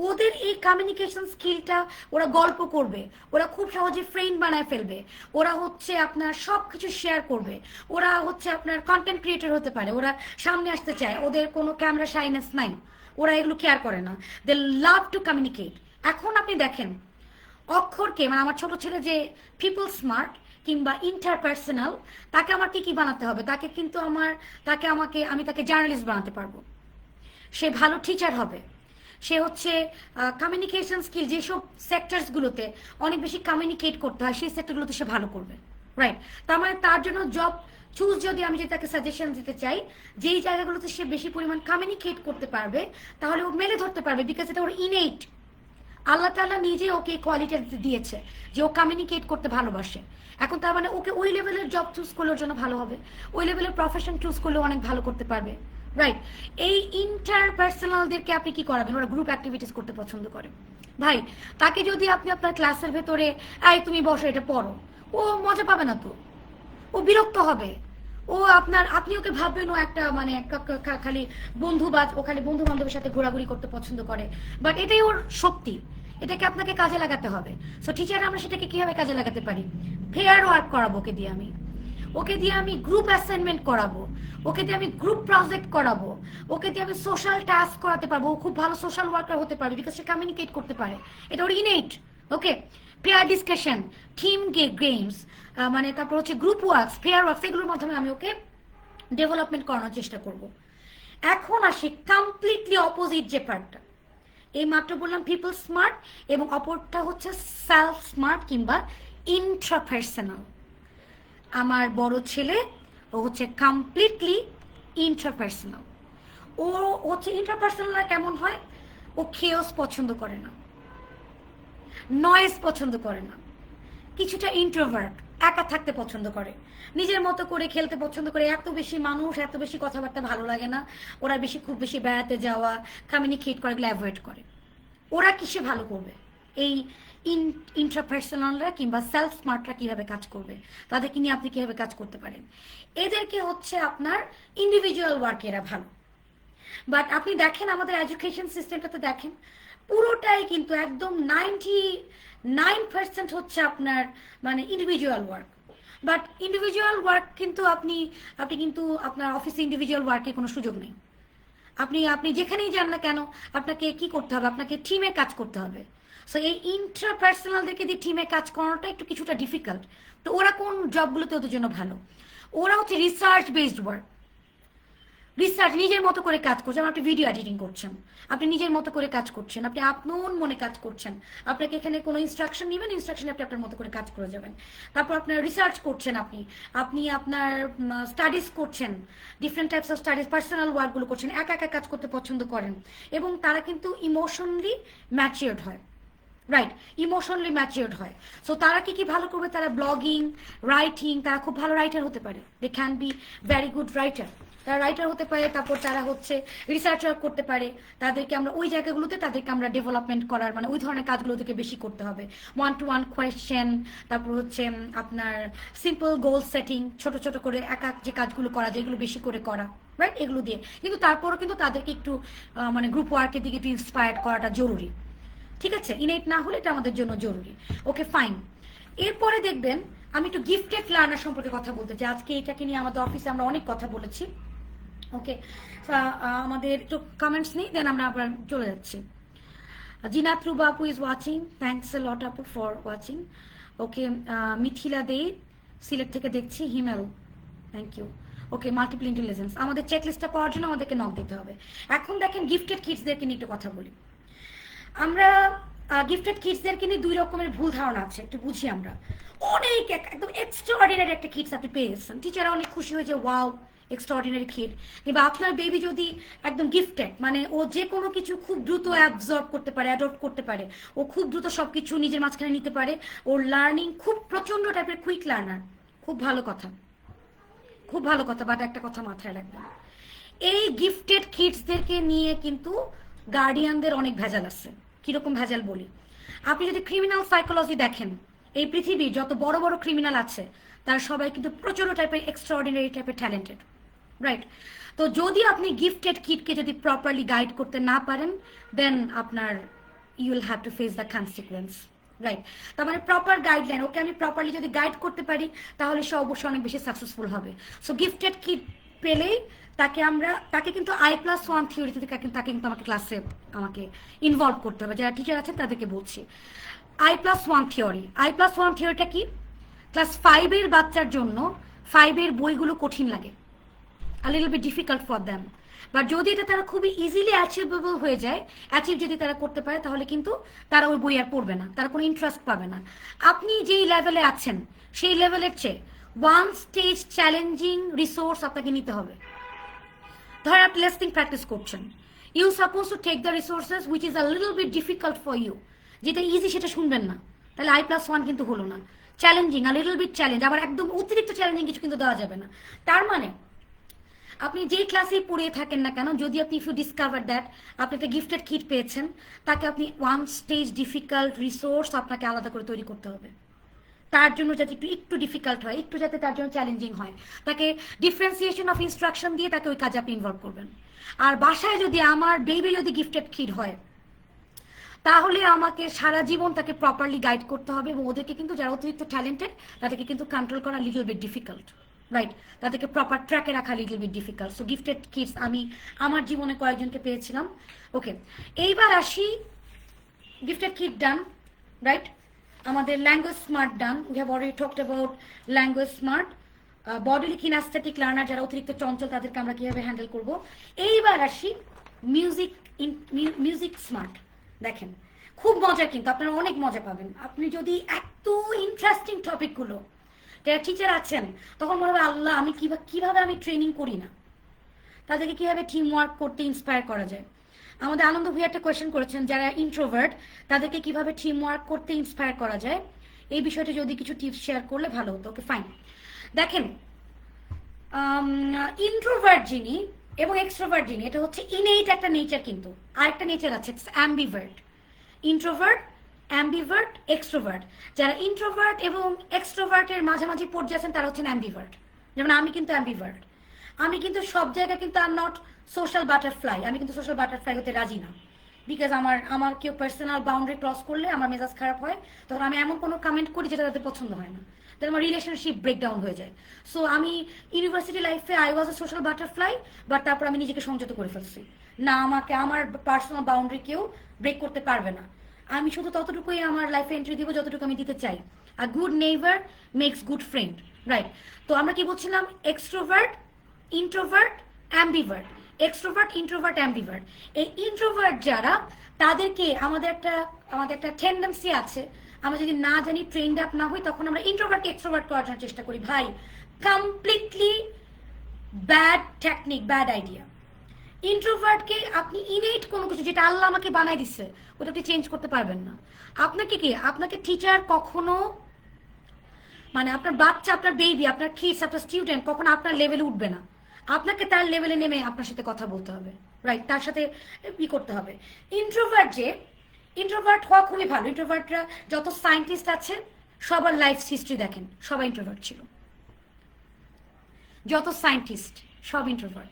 ওদের এই কমিউনিকেশন স্কিলটা, ওরা গল্প করবে, ওরা খুব সহজে ফ্রেন্ড বানায় ফেলবে, ওরা হচ্ছে আপনার সব কিছু শেয়ার করবে, ওরা হচ্ছে আপনার কন্টেন্ট ক্রিয়েটর হতে পারে, ওরা সামনে আসতে চায়, ওদের কোনো ক্যামেরা শাইনেস নাই, ওরা এগুলো কেয়ার করে না, দে লাভ টু কমিউনিকেট। এখন আপনি দেখেন অক্ষরকে, মানে আমার ছোট ছেলে যে পিপল স্মার্ট কিংবা ইন্টারপার্সোনাল, তাকে আমার কি বানাতে হবে, আমি তাকে জার্নালিস্ট বানাতে পারবো, সে ভালো টিচার হবে, সে হচ্ছে কমিউনিকেশন স্কিল যেসব সেক্টরসগুলোতে অনেক বেশি কমিউনিকেট করতে হয় সেই সেক্টরগুলোতে সে ভালো করবে। রাইট, তার মানে তার জন্য জব চুজ যদি আমি তাকে সাজেশন দিতে চাই, যেই জায়গাগুলোতে সে বেশি পরিমাণ কমিউনিকেট করতে পারবে তাহলে ও মেলে ধরতে পারবে, বিকজ এটা ওর ইনেট, আল্লাহ তাআলা নিজে ওকে কোয়ালিটি দিয়েছে যে ও কমিউনিকেট করতে ভালোবাসে। এখন তার মানে ওকে ওই লেভেলের জব চুজ করলে ওর জন্য ভালো হবে, ওই লেভেলের প্রফেশন চুজ করলে অনেক ভালো করতে পারবে। রাইট, এই ইন্টারপার্সোনালদেরকে আপনি কি করাবেন, ওরা গ্রুপ অ্যাক্টিভিটিস করতে পছন্দ করে। ভাই, তাকে যদি আপনি আপনার ক্লাসের ভেতরে এই তুমি বসো এটা পড়ো, ও মজা পাবে না, তো ও বিরক্ত হবে, আপনি ওকে ভাববেন ও একটা মানে খালি বন্ধু বান্ধবের সাথে ঘোরাঘুরি করতে পছন্দ করে, বাট এটাই ওর শক্তি, এটাকে আপনাকে কাজে লাগাতে হবে। সো টিচার আমরা সেটাকে কিভাবে কাজে লাগাতে পারি, ফেয়ার ওয়ার্ক করাবো ওকে দিয়ে আমি, ওকে দিয়ে আমি গ্রুপ অ্যাসাইনমেন্ট করাবো, ওকে দিয়ে আমি গ্রুপ প্রজেক্ট করাবো, ওকে দিয়ে আমি সোশ্যাল টাস্ক করাতে পারবো, ও খুব ভালো সোশ্যাল ওয়ার্কার হতে পারবে বিকজ সে কমিউনিকেট করতে পারে, এটা ওর ইনেট। ওকে, পেয়ার ডিসকাশন, থিম গেমস, মানে তারপর হচ্ছে গ্রুপ ওয়ার্কস, পেয়ার ওয়ার্কস, এগুলোর মাধ্যমে আমি ওকে ডেভেলপমেন্ট করানোর চেষ্টা করব। এখন আসি কমপ্লিটলি অপোজিট যে পার্টটা, এই মাত্র বললাম পিপল স্মার্ট এবং অপরটা হচ্ছে সেলফ স্মার্ট কিংবা ইন্ট্রাপার্সোনাল। আমার বড় ছেলে ও হচ্ছে কমপ্লিটলি ইন্ট্রাপার্সোনাল। ও হচ্ছে ইন্ট্রাপার্সোনাল কেমন হয়, ও খেওস পছন্দ করে না, নয়েজ পছন্দ করে না, কিছুটা ইন্ট্রোভার্ট, একা থাকতে পছন্দ করে, নিজের মতো করে খেলতে পছন্দ করে। এত বেশি মানুষ, এত বেশি কথাবার্তা ভালো লাগে না, ওরা খুব বেশি বেড়াতে যাওয়া, কমিউনিকেট করে, এগুলো অ্যাভয়েড করে। ওরা কিসে ভালো করবে, এই ইন্ট্রাপার্সোনালরা কিংবা সেলফ স্মার্টরা কিভাবে কাজ করবে, তাদেরকে নিয়ে আপনি কিভাবে কাজ করতে পারেন। এদেরকে হচ্ছে আপনার ইন্ডিভিজুয়াল ওয়ার্ক এরা ভালো। বাট আপনি দেখেন আমাদের এডুকেশন সিস্টেমটাতে দেখেন পুরোটাই কিন্তু একদম 99% হচ্ছে আপনার মানে individual work. But individual work কিন্তু আপনি কিন্তু আপনার অফিসে ইন্ডিভিজুয়াল ওয়ার্কের কোনো সুযোগ নেই। আপনি যেখানেই যান না কেন আপনাকে কি করতে হবে, আপনাকে টিমে কাজ করতে হবে। সো এই ইন্ট্রাপার্সোনালদেরকে দিয়ে টিমে কাজ করানোটা একটু কিছুটা ডিফিকাল্ট। তো ওরা কোন জবগুলোতে ওদের জন্য ভালো, ওরা হচ্ছে রিসার্চ বেসড ওয়ার্ক, রিসার্চ, নিজের মতো করে কাজ করছেন। আপনি ভিডিও এডিটিং করছেন, আপনি নিজের মতো করে কাজ করছেন, আপনি আপন মনে কাজ করছেন, আপনাকে এখানে কোনো ইনস্ট্রাকশন নেবেন, ইনস্ট্রাকশনে আপনি আপনার মতো করে কাজ করে যাবেন। তারপর আপনার রিসার্চ করছেন, আপনি আপনার স্টাডিজ করছেন, different types of studies, personal ওয়ার্কগুলো করছেন, একা একা কাজ করতে পছন্দ করেন এবং তারা কিন্তু ইমোশনালি ম্যাচিওর্ড হয়, রাইট, ইমোশনালি ম্যাচিওর্ড হয়। সো তারা কি ভালো করবে, তারা ব্লগিং, রাইটিং, তারা খুব ভালো রাইটার হতে পারে, they can be very good writer, তারা রাইটার হতে পারে। তারপর তারা হচ্ছে রিসার্চ করতে পারে, তাদেরকে আমরা ওই জায়গাগুলোতে তাদেরকে আমরা ডেভেলপমেন্ট করার মানে ওই ধরনের কাজগুলো থেকে বেশি করতে হবে। 1-to-1 কোয়েশ্চেন, তারপর হচ্ছে আপনার সিম্পল গোল সেটিং, ছোট ছোট করে একা যে কাজগুলো করা যায় এগুলো বেশি করে করা, রাইট, এগুলো দিয়ে। কিন্তু তারপরও কিন্তু তাদেরকে একটু মানে গ্রুপ ওয়ার্কের দিকে একটু ইন্সপায়ার্ড করাটা জরুরি, ঠিক আছে, ইনেট না হলে এটা আমাদের জন্য জরুরি। Okay fine. এরপরে দেখবেন আমি একটু গিফটেড লার্নার সম্পর্কে কথা বলতে চাই। আজকে এটাকে নিয়ে আমাদের অফিসে আমরা অনেক কথা বলেছি। ওকে, আমাদের একটু কমেন্টস নেই, দেন আমরা আবার চলে যাচ্ছি। জিনাত রুবা আপু is watching, thanks a lot আপু for watching. Okay, Mithila Dey Sylhet থেকে দেখছি, Himel, thank you. Okay, multiple intelligence, আমাদের চেকলিস্টটা পাওয়ার জন্য আমাদেরকে নক দিতে হবে। এখন দেখেন গিফটেড কিডসদেরকে নিয়ে একটু কথা বলি। আমরা গিফটেড কিডসদেরকে নিয়ে দুই রকমের ভুল ধারণা আছে, একটু বুঝি আমরা। অনেক একদম এক্সট্রাঅর্ডিনারি একটা কিডস আপনি পেয়েছেন, টিচাররা অনেক খুশি হয়েছে, ওয়াও এক্সট্রাঅর্ডিনারি কিড। কিংবা আপনার বেবি যদি একদম গিফটেড, মানে ও যে কোনো কিছু খুব দ্রুত অ্যাবজর্ব করতে পারে, অ্যাডপ্ট করতে পারে, ও খুব দ্রুত সবকিছু নিজের মাঝখানে নিতে পারে, ওর লার্নিং খুব প্রচন্ড টাইপের কুইক লার্নার, খুব ভালো কথা, খুব ভালো কথা। বাট একটা কথা মাথায় রাখবেন, এই গিফটেড কিডসদেরকে নিয়ে কিন্তু গার্ডিয়ানদের অনেক ভেজাল আছে। কিরকম ভেজাল বলি, আপনি যদি ক্রিমিনাল সাইকোলজি দেখেন, এই পৃথিবীর যত বড় বড় ক্রিমিনাল আছে তারা সবাই কিন্তু প্রচন্ড টাইপের এক্সট্রাঅর্ডিনারি টাইপের ট্যালেন্টেড, রাইট। তো যদি আপনি গিফটেড কিডকে যদি প্রপারলি গাইড করতে না পারেন, দেন আপনার you will have to face the consequence, right. তার মানে প্রপার গাইডলাইন, ওকে আমি প্রপারলি যদি গাইড করতে পারি তাহলে সে অবশ্যই অনেক বেশি সাকসেসফুল হবে। সো গিফটেড কিড পেলেই তাকে কিন্তু I+1 থিওরিতে তাকে কিন্তু আমাকে ক্লাসে ইনভলভ করতে হবে। যারা টিচার আছেন তাদেরকে বলছি I+1 থিওরি। I+1 থিওরিটা কি, ক্লাস 5-এর বাচ্চার জন্য 5-এর বইগুলো কঠিন লাগে, a little bit difficult for them, but যদি এটা তারা খুবই ইজিলি অ্যাচিভেবল হয়ে যায়, অ্যাচিভ যদি তারা করতে পারে, তাহলে কিন্তু তারা ওই বই আর পড়বে না, তারা কোনো ইন্টারেস্ট পাবে না। আপনি যেই লেভেলে আছেন সেই লেভেলের চেয়ে 1 স্টেজ চ্যালেঞ্জিং রিসোর্স আপনাকে নিতে হবে। ধরেন আপনি লিসনিং প্র্যাকটিস করছেন, you suppose to take the resources which is a little bit difficult for you, যেটা ইজি সেটা শুনবেন না, তাহলে I+1 কিন্তু হলো না। Challenging, a little bit challenge, আবার একদম অতিরিক্ত চ্যালেঞ্জিং কিছু কিন্তু দেওয়া যাবে না। তার মানে আপনি যেই ক্লাসেই পড়িয়ে থাকেন না কেন, যদি আপনি ইফ ইউ ডিসকভার দ্যাট আপনি একটা গিফটেড কিড পেয়েছেন, তাকে আপনি 1 স্টেজ ডিফিকাল্ট রিসোর্স আপনাকে আলাদা করে তৈরি করতে হবে, তার জন্য যাতে একটু ডিফিকাল্ট হয়, একটু যাতে তার জন্য চ্যালেঞ্জিং হয়, তাকে ডিফারেন্সিয়েশন অফ ইনস্ট্রাকশন দিয়ে তাকে ওই কাজে আপনি ইনভলভ করবেন। আর বাসায় যদি আমার বেবি যদি গিফটেড কিড হয়, তাহলে আমাকে সারা জীবন তাকে প্রপারলি গাইড করতে হবে, এবং ওদেরকে কিন্তু যারা অতিরিক্ত ট্যালেন্টেড তাদেরকে কিন্তু কন্ট্রোল করা লিটল বিট ডিফিকাল্ট, রাইট, তাদেরকে প্রপার ট্র্যাকে রাখা little bit difficult. So gifted kids আমি আমার জীবনে কয়েকজনকে পেয়েছিলাম। ওকে, এইবার আসি gifted kid done, right? আমাদের language smart done, we have already talked about language smart. Bodily kinaesthetic learner যারা অতিরিক্ত চঞ্চল তাদেরকে আমরা কীভাবে হ্যান্ডেল করব। এইবার আসি মিউজিক স্মার্ট। দেখেন খুব মজা, কিন্তু আপনারা অনেক মজা পাবেন আপনি যদি এত ইন্টারেস্টিং টপিকগুলো যারা টিচার আছেন তখন মনে হবে আল্লাহ আমি কিভাবে আমি ট্রেনিং করি না, তাদেরকে কীভাবে টিম ওয়ার্ক করতে ইন্সপায়ার করা যায়। আমাদের আনন্দ ভূয়া একটা কোয়েশ্চেন করেছেন যারা ইন্ট্রোভার্ট তাদেরকে কিভাবে টিম ওয়ার্ক করতে ইন্সপায়ার করা যায়, এই বিষয়টা যদি কিছু টিপস শেয়ার করলে ভালো হতো। Okay fine. দেখেন ইন্ট্রোভার্ট যিনি এবং এক্সট্রোভার্ট যিনি, এটা হচ্ছে ইনেইট একটা নেচার, কিন্তু আরেকটা নেচার আছে অ্যাম্বিভার্ট। Introvert, ambivert, extrovert. যারা ইন্ট্রোভার্ট এবং এক্সট্রোভার্টের মাঝামাঝি পর্যায়ে আছেন তারা হচ্ছেন অ্যাম্বিভার্ট। যেমন আমি কিন্তু অ্যাম্বিভার্ট, আমি কিন্তু সব জায়গায় কিন্তু I am not social butterfly, আমি কিন্তু সোশ্যাল বাটারফ্লাই হতে রাজি না। বিকজ আমার কেউ পার্সোনাল বাউন্ডারি ক্রস করলে আমার মেজাজ খারাপ হয়, তখন আমি এমন কোনো কমেন্ট করি যেটা তাদের পছন্দ হয় না, তাহলে আমার রিলেশনশিপ ব্রেকডাউন হয়ে যায়। সো আমি ইউনিভার্সিটি লাইফে I was A social butterfly, but তারপর আমি নিজেকে সংযত করে ফেলছি না, আমাকে আমার পার্সোনাল বাউন্ডারি কেউ ব্রেক করতে পারবে না। আমি শুধু ততটুকুই আমার লাইফে এন্ট্রি দিব যতটুকু আমি দিতে চাই। A good neighbour makes good friend, right? তো আমরা কি বলছিলাম, extrovert, introvert, ambivert. Extrovert, introvert, ambivert. এই ইন্ট্রোভার্ট যারা, তাদেরকে আমাদের একটা টেন্ডেন্সি আছে, আমরা যদি না জানি, ট্রেন্ড আপ না হই, তখন আমরা ইন্ট্রোভার্টকে এক্সট্রোভার্ট করার জন্য চেষ্টা করি। ভাই completely bad technique, bad idea. ইন্ট্রোভার্টকে আপনি ইনেট কোনো কিছু যেটা আল্লাহ আমাকে বানাই দিচ্ছে ওটা আপনি চেঞ্জ করতে পারবেন না। আপনাকে টিচার কখনো, মানে আপনার বাচ্চা, আপনার বেবি, আপনার কিডস, আপনার স্টুডেন্ট কখনো আপনার লেভেলে উঠবে না। আপনাকে তার লেভেলে নেমে আপনার সাথে কথা বলতে হবে, রাইট? তার সাথে করতে হবে। ইন্ট্রোভার্ট হওয়া খুবই ভালো। ইন্ট্রোভার্টরা যত সায়েন্টিস্ট আছে সবার লাইফ হিস্ট্রি দেখেন, সবাই ইন্ট্রোভার্ট ছিল। যত সায়েন্টিস্ট সব ইন্ট্রোভার্ট,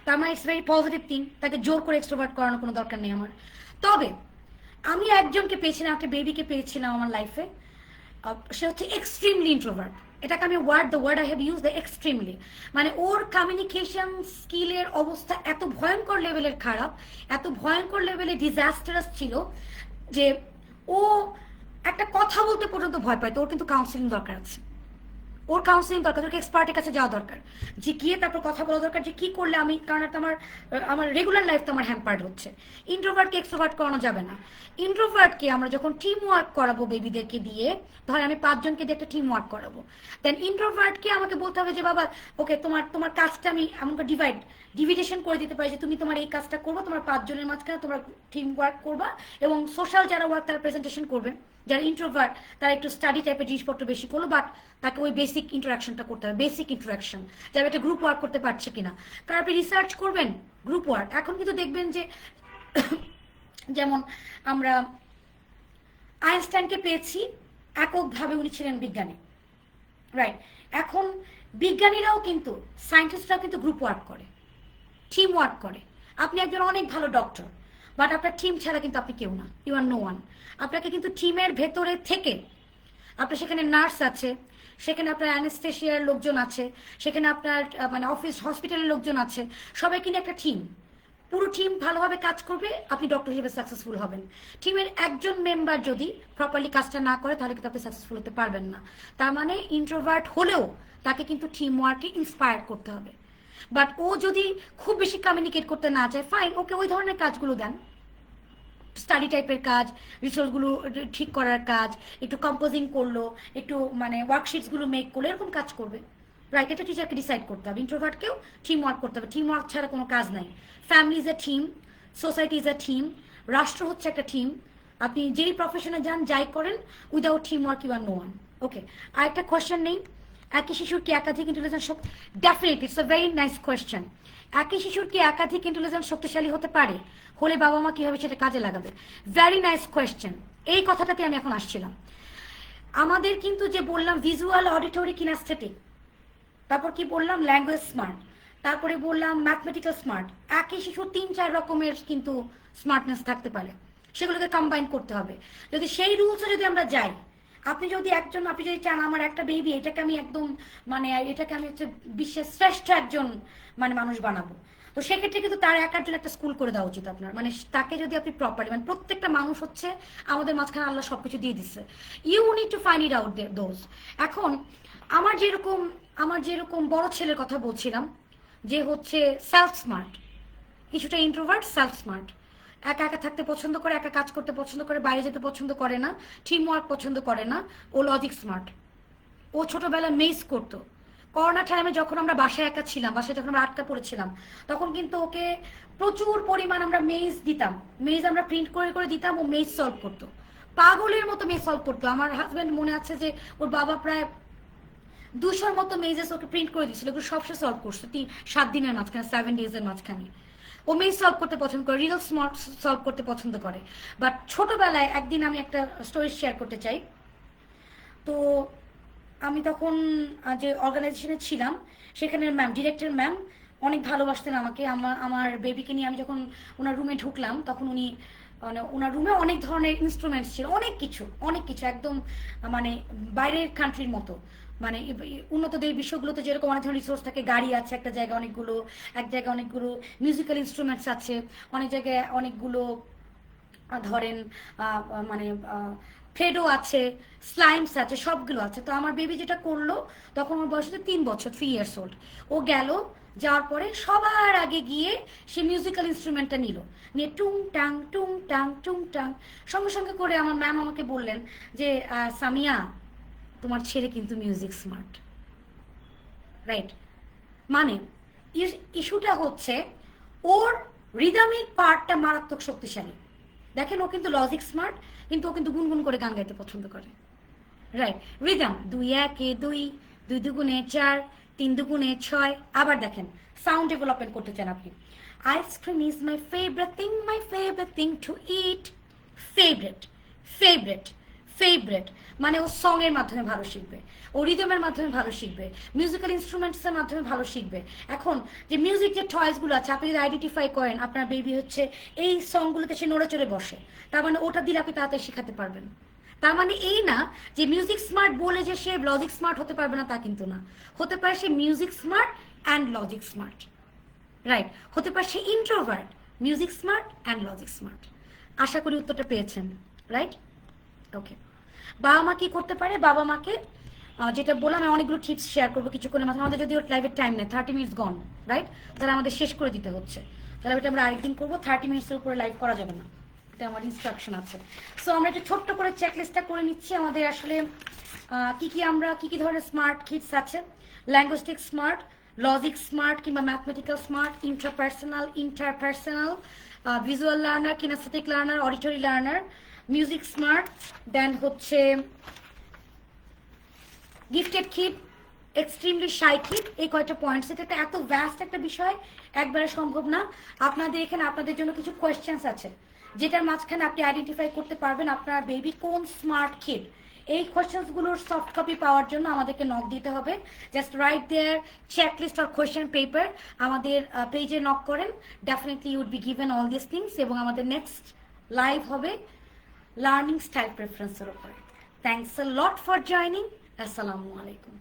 তার মানে ইটস ভেরি পজিটিভ থিং। তাকে জোর করে এক্সট্রোভার্ট করানোর কোনো দরকার নেই আমার। তবে আমি একজনকে পেয়েছিলাম, একটা বেবিকে পেয়েছিলাম আমার লাইফে, সে হচ্ছে এক্সট্রিমলি ইন্ট্রোভার্ট। এটাকে আমি the word I have use the extremely, মানে ওর কমিউনিকেশন স্কিলের অবস্থা এত ভয়ঙ্কর লেভেলের খারাপ, এত ভয়ঙ্কর লেভেলে ডিজাস্টারাস ছিল যে ও একটা কথা বলতে পর্যন্ত ভয় পায়। তো ওর কিন্তু কাউন্সিলিং দরকার আছে, ওর কাউন্সিলিং দরকার, ওকে এক্সপার্টের কাছে যাওয়া দরকার, যে গিয়ে তারপর কথা বলা দরকার যে কি করলে আমি, কারণ আমার রেগুলার লাইফ তো আমার হ্যাম্পার্ড হচ্ছে। ইন্ট্রোভার্টকে এক্সট্রোভার্ট করানো যাবে না। ইন্ট্রোভার্টকে আমরা যখন টিম ওয়ার্ক করাবো বেবিদেরকে দিয়ে, ধর আমি 5 জনকে দিয়ে একটা টিম ওয়ার্ক করাবো, দেন ইন্ট্রোভার্টকে আমাকে বলতে হবে যে বাবা ওকে তোমার কাজটা আমি আমাকে ডিভিডেশন করে দিতে পারি, যে তুমি তোমার এই কাজটা করবো, তোমার 5 জনের মাঝখানে তোমার টিম ওয়ার্ক করবা, এবং সোশ্যাল যারা ওয়ার্ক তারা প্রেজেন্টেশন করবে। যারা ইন্ট্রোভার্ট তারা একটু স্টাডি টাইপের জিনিসপত্র বেশি করলো, বাট তাকে ওই বেসিক ইন্টারাকশনটা করতে হবে, বেসিক ইন্টারাকশন, যারা একটা গ্রুপ ওয়ার্ক করতে পারছে কিনা। কারণ আপনি রিসার্চ করবেন গ্রুপ ওয়ার্ক, এখন কিন্তু দেখবেন যে যেমন আমরা আইনস্টাইনকে পেয়েছি, এককভাবে উনি ছিলেন বিজ্ঞানী, রাইট? এখন বিজ্ঞানীরাও কিন্তু, সায়েন্টিস্টরাও কিন্তু গ্রুপ ওয়ার্ক করে, টিম ওয়ার্ক করে। আপনি একজন অনেক ভালো ডক্টর, বাট আপনার টিম ছাড়া কিন্তু আপনি কেউ না, ইউ আর নো ওয়ান। আপনাকে কিন্তু টিমের ভেতরে থেকে, আপনার সেখানে নার্স আছে, সেখানে আপনার অ্যানেস্থেশিয়ার লোকজন আছে, সেখানে আপনার মানে হসপিটালের লোকজন আছে, সবাই কিন্তু একটা টিম। পুরো টিম ভালোভাবে কাজ করবে, আপনি ডক্টর হিসেবে সাকসেসফুল হবেন। টিমের একজন মেম্বার যদি প্রপারলি কাজটা না করে তাহলে কিন্তু আপনি সাকসেসফুল হতে পারবেন না। তার মানে ইন্ট্রোভার্ট হলেও তাকে কিন্তু টিম ওয়ার্কে ইন্সপায়ার করতে হবে। বাট ও যদি খুব বেশি কমিউনিকেট করতে না চায়, ফাইন, ওকে ওই ধরনের কাজগুলো দেন, স্টাডি টাইপের কাজ, রিসোর্সগুলো ঠিক করার কাজ, একটু কম্পোজিং করলো, একটু মানে ওয়ার্কশিটসগুলো মেক করলো, এরকম কাজ করবে, রাইট? এটা টিচারকে ডিসাইড করতে হবে। ইন্ট্রোভার্টকেও টিম ওয়ার্ক করতে হবে, টিম ওয়ার্ক ছাড়া কোনো কাজ নাই। Family is a team, society is a team, রাষ্ট্র হচ্ছে একটা টিম। আপনি যেই প্রফেশনে যান, যাই করেন, without team work you are no one. Okay, আর একটা কোয়েশ্চেন নেই, একই শিশুর কি একাধিক ইন্টেলিজেন্স শক্তি? Definitely, it's a very nice question. একই শিশুর কি একাধিক ইন্টেলিজেন্স শক্তিশালী হতে পারে? হলে বাবা মা কিভাবে সেটা কাজে লাগাবে? Very nice question. এই কথাটাতে আমি এখন আসছিলাম। আমাদের কিন্তু যে বললাম ভিজুয়াল, অডিটরি, কিনাস্থেটিক, তারপর কি বললাম ল্যাঙ্গুয়েজ স্মার্ট, তারপরে বললাম ম্যাথমেটিক্যাল স্মার্ট। একই শিশুর 3-4 রকমের কিন্তু স্মার্টনেস থাকতে পারে, সেগুলোকে কম্বাইন করতে হবে। যদি সেই রুলসে যদি আমরা যাই, আপনি যদি চান আমার একটা বেবি এটাকে আমি একদম মানে এটাকে আমি হচ্ছে বিশ্বের শ্রেষ্ঠ একজন মানে মানুষ বানাবো, তো সেক্ষেত্রে কিন্তু তার একার জন্য একটা স্কুল করে দেওয়া উচিত আপনার, মানে তাকে যদি আপনি প্রপারলি, মানে প্রত্যেকটা মানুষ হচ্ছে আমাদের মাঝখানে আল্লাহ সবকিছু দিয়ে দিচ্ছে, you need to find it out those. এখন আমার যেরকম বড় ছেলের কথা বলছিলাম, যে হচ্ছে সেলফ স্মার্ট, কিছুটা ইন্ট্রোভার্ট, সেলফ স্মার্ট, একা একা থাকতে পছন্দ করে, একা কাজ করতে পছন্দ করে, বাইরে যেতে পছন্দ করে না, টিম ওয়ার্ক পছন্দ করে না, ও লজিক স্মার্ট। ও ছোটবেলায় মেস করতো। করোনা টাইমে যখন আমরা বাসায় একা ছিলাম, বাসায় যখন আমরা আটকা পড়েছিলাম, তখন কিন্তু ওকে প্রচুর পরিমাণ আমরা মেজ দিতাম, মেজ আমরা প্রিন্ট করে করে দিতাম, ও মেজ সলভ করতো, পাগলের মতো মেজ সলভ করতো। আমার হাজব্যান্ড মনে আছে যে ওর বাবা প্রায় 200-র মতো মেজেস ওকে প্রিন্ট করে দিচ্ছিল, এগুলো সব সে সলভ করছে 7 দিনের মাঝখানে, 7 ডেজের মাঝখানে। ও মেজ সলভ করতে পছন্দ করে, রিডল স্মার্ট সলভ করতে পছন্দ করে। বাট ছোটবেলায় একদিন আমি একটা স্টোরি শেয়ার করতে চাই। তো আমি তখন যে অর্গানাইজেশনে ছিলাম, সেখানের ম্যাম, ডিরেক্টর ম্যাম অনেক ভালোবাসতেন আমাকে। আমার বেবিকে নিয়ে আমি যখন ওনার রুমে ঢুকলাম, তখন উনি মানে ওনার রুমে অনেক ধরনের ইনস্ট্রুমেন্টস ছিল, অনেক কিছু একদম মানে বাইরের কান্ট্রির মতো, মানে উন্নত বিষয়গুলোতে যেরকম অনেক ধরনের রিসোর্স থাকে, গাড়ি আছে একটা জায়গায় অনেকগুলো, এক জায়গায় অনেকগুলো মিউজিক্যাল ইনস্ট্রুমেন্টস আছে, অনেক জায়গায় অনেকগুলো ধরেন মানে ফ্রেডো আছে, স্লাইমস আছে, সবগুলো আছে। তো আমার বেবি যেটা করলো, তখন ওর বয়স হচ্ছে 3 বছর, 3 ইয়ার্স ওল্ড। ও গেল, যাওয়ার পরে সবার আগে গিয়ে সে মিউজিক্যাল ইনস্ট্রুমেন্টটা নিয়ে টুং টাং টুং টাং টুং টাং, সঙ্গে সঙ্গে করে আমার ম্যাম আমাকে বললেন যে সামিয়া, তোমার ছেলে কিন্তু মিউজিক স্মার্ট, রাইট? মানে ইস্যুটা হচ্ছে ওর রিদমিক পার্টটা মারাত্মক শক্তিশালী। দেখেন ও কিন্তু লজিক স্মার্ট, কিন্তু ও কিন্তু গুনগুন করে গান গাইতে পছন্দ করে, রাইট? রিদম 2 1 2, 2 2 4, 3 2 6। আবার দেখেন সাউন্ড ডেভেলপমেন্ট করতে চান আপনি, ice cream is my favourite thing to it, favourite favourite favourite, মানে ও সং এর মাধ্যমে ভালো শিখবে, ও রিদমের মাধ্যমে ভালো শিখবে, মিউজিক্যাল ইনস্ট্রুমেন্টস এর মাধ্যমে ভালো শিখবে। এখন যে মিউজিক যে টয়েস গুলো আছে, আপনি যদি আইডেন্টিফাই করেন আপনার বেবি হচ্ছে এই সংগুলোতে সে নড়ে চড়ে বসে, তার মানে ওটা দিলে আপনি তাড়াতাড়ি শেখাতে পারবেন। তার মানে এই না যে মিউজিক স্মার্ট বলে যে সে লজিক স্মার্ট হতে পারবে না, তা কিন্তু না। হতে পারে সে music smart and logic smart, right? হতে পারে সে introvert, music smart and logic smart. আশা করি উত্তরটা পেয়েছেন, রাইট? ওকে। বাবা মা কি করতে পারে? বাবা মাকে যেটা বললাম, আমি অনেকগুলো টিপস শেয়ার করবো কিছুক্ষণের মাঝে, আমাদের যদি লাইভের টাইম নেই, 30 মিনিটস গন, রাইট? তাহলে আমাদের শেষ করে দিতে হচ্ছে, তাহলে এটা আমরা আরেকদিন করবো, 30 মিনিটসের উপরে লাইভ করা যাবে না, এটা আমার ইনস্ট্রাকশন আছে। সো আমরা একটু ছোট্ট করে চেকলিস্টটা করে নিচ্ছি আমাদের আসলে কি কি ধরনের স্মার্ট কিডস আছে। ল্যাঙ্গুয়েস্টিক স্মার্ট, লজিক স্মার্ট কিংবা mathematical smart, interpersonal, visual learner, kinaesthetic learner, auditory learner, music smart, then হচ্ছে gifted kid, extremely shy kid. এই কয়টা পয়েন্টস, এটা এত ভ্যাস্ট একটা বিষয়, একবারে সম্ভব না। আপনাদের এখানে আপনাদের জন্য কিছু কোয়েশ্চেন্স আছে, যেটার মাঝখানে আপনি আইডেন্টিফাই করতে পারবেন আপনার বেবি কোন স্মার্ট কিড। এই কোয়েশ্চেন্সগুলোর সফট কপি পাওয়ার জন্য আমাদেরকে নক দিতে হবে, just write there checklist or question paper, আমাদের পেজে নক করেন, definitely you would be given all this things. এবং আমাদের নেক্সট লাইভ হবে লার্নিং স্টাইল প্রেফারেন্সের উপরে। Thanks a lot for joining. আসসালামু আলাইকুম।